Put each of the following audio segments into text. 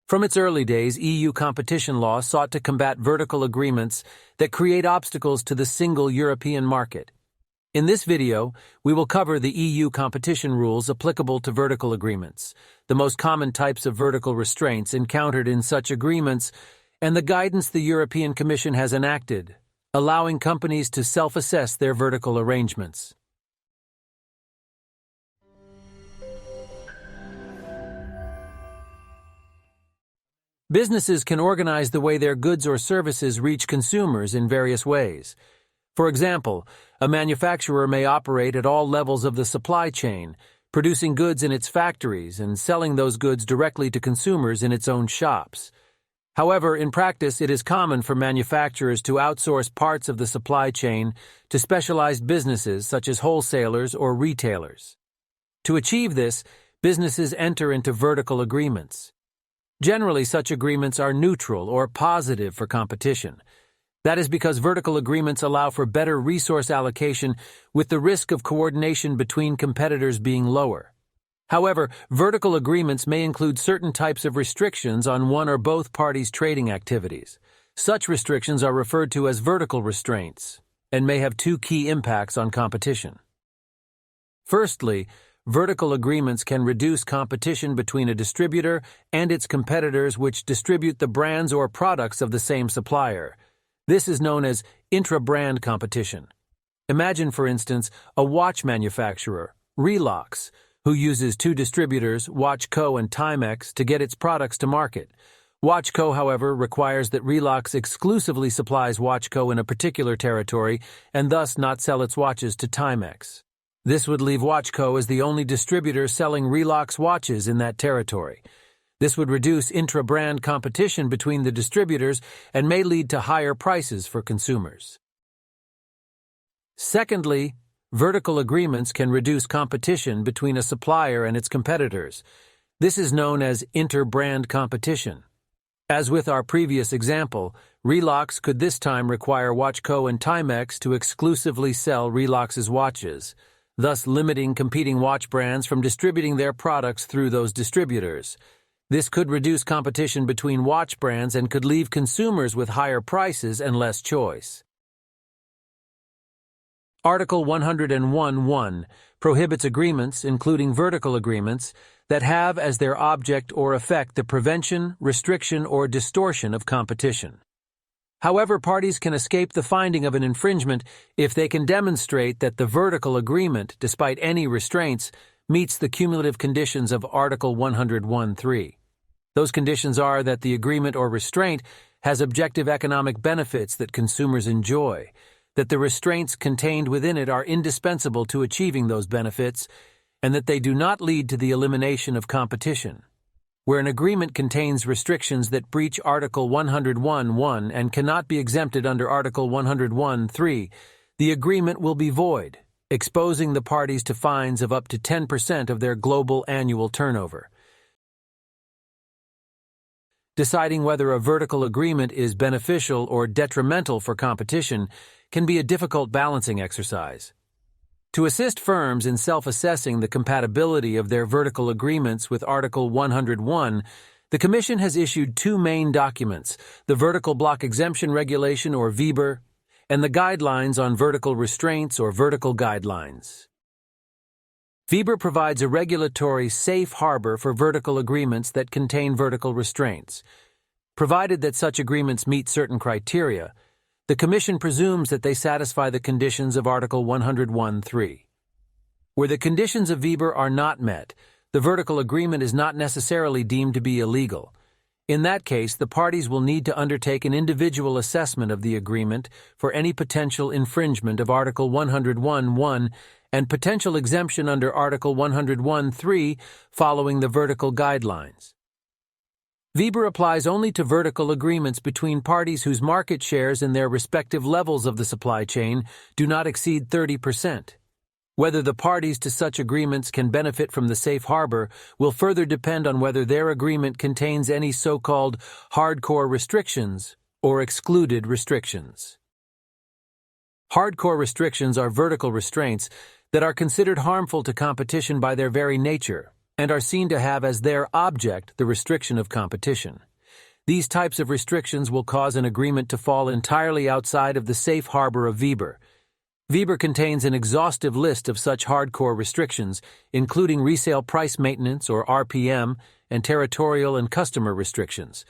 From its early days, EU competition law sought to combat vertical agreements that create obstacles to the single European market. In this video, we will cover the EU competition rules applicable to vertical agreements, the most common types of vertical restraints encountered in such agreements, and the guidance the European Commission has enacted, allowing companies to self-assess their vertical arrangements. Businesses can organize the way their goods or services reach consumers in various ways. For example, a manufacturer may operate at all levels of the supply chain, producing goods in its factories and selling those goods directly to consumers in its own shops. However, in practice, it is common for manufacturers to outsource parts of the supply chain to specialized businesses such as wholesalers or retailers. To achieve this, businesses enter into vertical agreements. Generally, such agreements are neutral or positive for competition. That is because vertical agreements allow for better resource allocation with the risk of coordination between competitors being lower. However, vertical agreements may include certain types of restrictions on one or both parties' trading activities. Such restrictions are referred to as vertical restraints and may have two key impacts on competition. Firstly, vertical agreements can reduce competition between a distributor and its competitors which distribute the brands or products of the same supplier. This is known as intra-brand competition. Imagine, for instance, a watch manufacturer, Relox, who uses two distributors, Watchco and Timex, to get its products to market. Watchco, however, requires that Relox exclusively supplies Watchco in a particular territory and thus not sell its watches to Timex. This would leave Watchco as the only distributor selling Relox watches in that territory. This would reduce intra-brand competition between the distributors and may lead to higher prices for consumers. Secondly, vertical agreements can reduce competition between a supplier and its competitors. This is known as inter-brand competition. As with our previous example, Relox could this time require Watchco and Timex to exclusively sell Relox's watches, thus limiting competing watch brands from distributing their products through those distributors. This could reduce competition between watch brands and could leave consumers with higher prices and less choice. Article 101(1) prohibits agreements, including vertical agreements, that have as their object or effect the prevention, restriction, or distortion of competition. However, parties can escape the finding of an infringement if they can demonstrate that the vertical agreement, despite any restraints, meets the cumulative conditions of Article 101(3). Those conditions are that the agreement or restraint has objective economic benefits that consumers enjoy, that the restraints contained within it are indispensable to achieving those benefits, and that they do not lead to the elimination of competition. Where an agreement contains restrictions that breach Article 101(1) and cannot be exempted under Article 101(3), the agreement will be void, exposing the parties to fines of up to 10% of their global annual turnover. Deciding whether a vertical agreement is beneficial or detrimental for competition can be a difficult balancing exercise. To assist firms in self-assessing the compatibility of their vertical agreements with Article 101, the Commission has issued two main documents, the Vertical Block Exemption Regulation, or VBER, and the Guidelines on Vertical Restraints, or Vertical Guidelines. VBER provides a regulatory safe harbor for vertical agreements that contain vertical restraints. Provided that such agreements meet certain criteria, the Commission presumes that they satisfy the conditions of Article 101(3). Where the conditions of VBER are not met, the vertical agreement is not necessarily deemed to be illegal. In that case, the parties will need to undertake an individual assessment of the agreement for any potential infringement of Article 101(1) and potential exemption under Article 101(3) following the vertical guidelines. VBER applies only to vertical agreements between parties whose market shares in their respective levels of the supply chain do not exceed 30%. Whether the parties to such agreements can benefit from the safe harbor will further depend on whether their agreement contains any so-called hardcore restrictions or excluded restrictions. Hardcore restrictions are vertical restraints that are considered harmful to competition by their very nature, and are seen to have as their object the restriction of competition. These types of restrictions will cause an agreement to fall entirely outside of the safe harbor of VBER. VBER contains an exhaustive list of such hardcore restrictions, including resale price maintenance or RPM, and territorial and customer restrictions.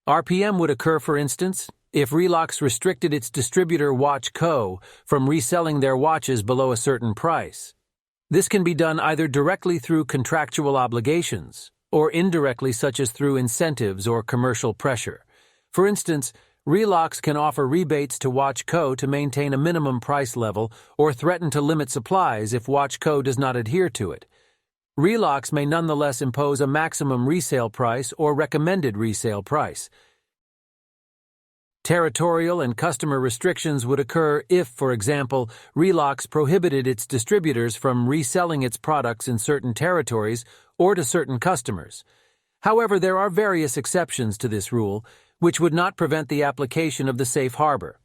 RPM would occur, for instance, if Relox restricted its distributor Watch Co. from reselling their watches below a certain price. This can be done either directly through contractual obligations or indirectly, such as through incentives or commercial pressure. For instance, Relox can offer rebates to Watch Co. to maintain a minimum price level or threaten to limit supplies if Watch Co. does not adhere to it. Relox may nonetheless impose a maximum resale price or recommended resale price. Territorial and customer restrictions would occur if, for example, Relox prohibited its distributors from reselling its products in certain territories or to certain customers. However, there are various exceptions to this rule, which would not prevent the application of the safe harbor.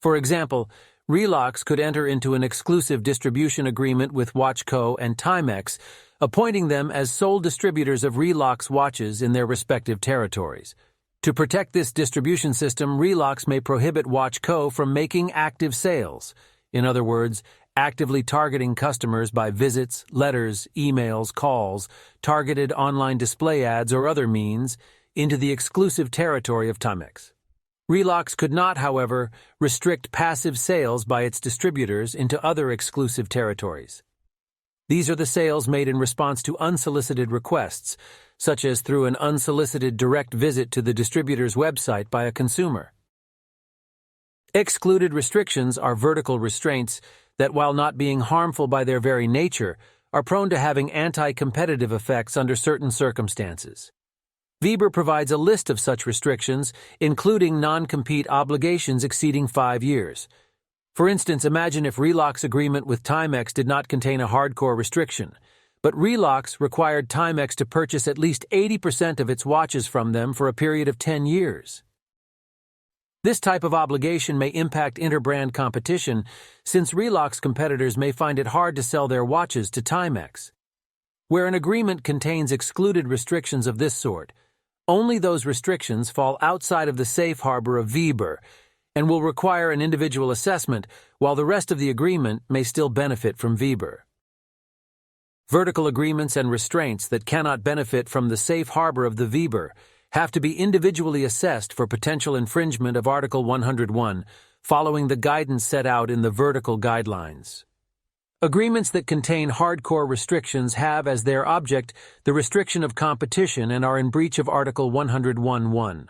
For example, Relox could enter into an exclusive distribution agreement with Watch Co. and Timex, appointing them as sole distributors of Relox watches in their respective territories. To protect this distribution system, Relox may prohibit Watch Co. from making active sales, in other words, actively targeting customers by visits, letters, emails, calls, targeted online display ads, or other means, into the exclusive territory of Timex. Relox could not, however, restrict passive sales by its distributors into other exclusive territories. These are the sales made in response to unsolicited requests, such as through an unsolicited direct visit to the distributor's website by a consumer. Excluded restrictions are vertical restraints that, while not being harmful by their very nature, are prone to having anti-competitive effects under certain circumstances. VBER provides a list of such restrictions, including non-compete obligations exceeding 5 years. For instance, imagine if Relox agreement with Timex did not contain a hardcore restriction, but Relox required Timex to purchase at least 80% of its watches from them for a period of 10 years. This type of obligation may impact inter-brand competition, since Relox competitors may find it hard to sell their watches to Timex. Where an agreement contains excluded restrictions of this sort, only those restrictions fall outside of the safe harbor of VBER and will require an individual assessment, while the rest of the agreement may still benefit from VBER. Vertical agreements and restraints that cannot benefit from the safe harbor of the VBER have to be individually assessed for potential infringement of Article 101, following the guidance set out in the vertical guidelines. Agreements that contain hardcore restrictions have as their object the restriction of competition and are in breach of Article 101(1).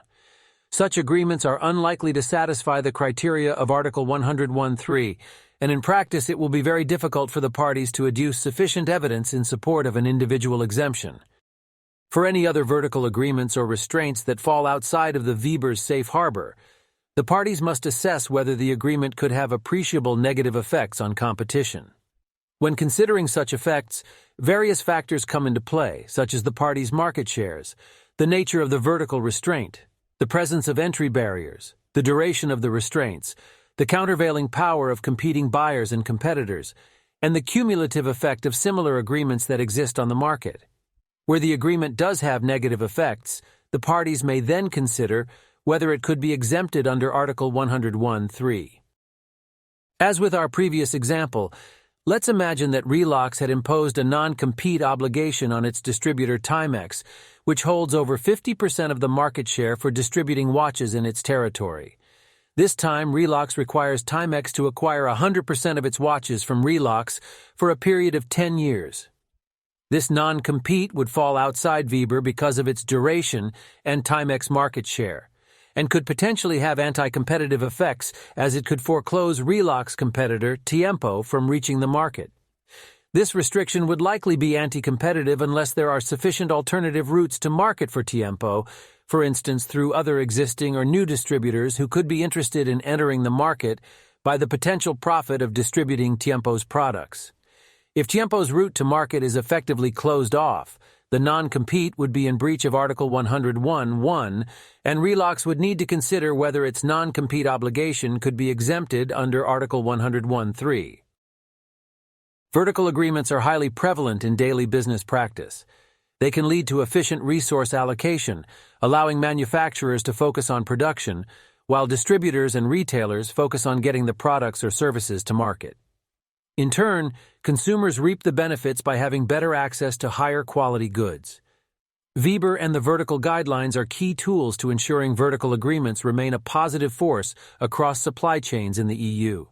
Such agreements are unlikely to satisfy the criteria of Article 101(3), and in practice it will be very difficult for the parties to adduce sufficient evidence in support of an individual exemption. For any other vertical agreements or restraints that fall outside of the VBER's safe harbor, the parties must assess whether the agreement could have appreciable negative effects on competition. When considering such effects, various factors come into play, such as the parties' market shares, the nature of the vertical restraint, the presence of entry barriers, the duration of the restraints, the countervailing power of competing buyers and competitors, and the cumulative effect of similar agreements that exist on the market. Where the agreement does have negative effects, the parties may then consider whether it could be exempted under Article 101(3). As with our previous example, let's imagine that Relox had imposed a non-compete obligation on its distributor Timex, which holds over 50% of the market share for distributing watches in its territory. This time, Relox requires Timex to acquire 100% of its watches from Relox for a period of 10 years. This non-compete would fall outside VBER because of its duration and Timex market share, and could potentially have anti-competitive effects, as it could foreclose Relox competitor Tiempo from reaching the market. This restriction would likely be anti-competitive unless there are sufficient alternative routes to market for Tiempo, for instance through other existing or new distributors who could be interested in entering the market by the potential profit of distributing Tiempo's products. If Tiempo's route to market is effectively closed off, the non-compete would be in breach of Article 101(1), and Relox would need to consider whether its non-compete obligation could be exempted under Article 101(3). Vertical agreements are highly prevalent in daily business practice. They can lead to efficient resource allocation, allowing manufacturers to focus on production, while distributors and retailers focus on getting the products or services to market. In turn, consumers reap the benefits by having better access to higher quality goods. VBER and the vertical guidelines are key tools to ensuring vertical agreements remain a positive force across supply chains in the EU.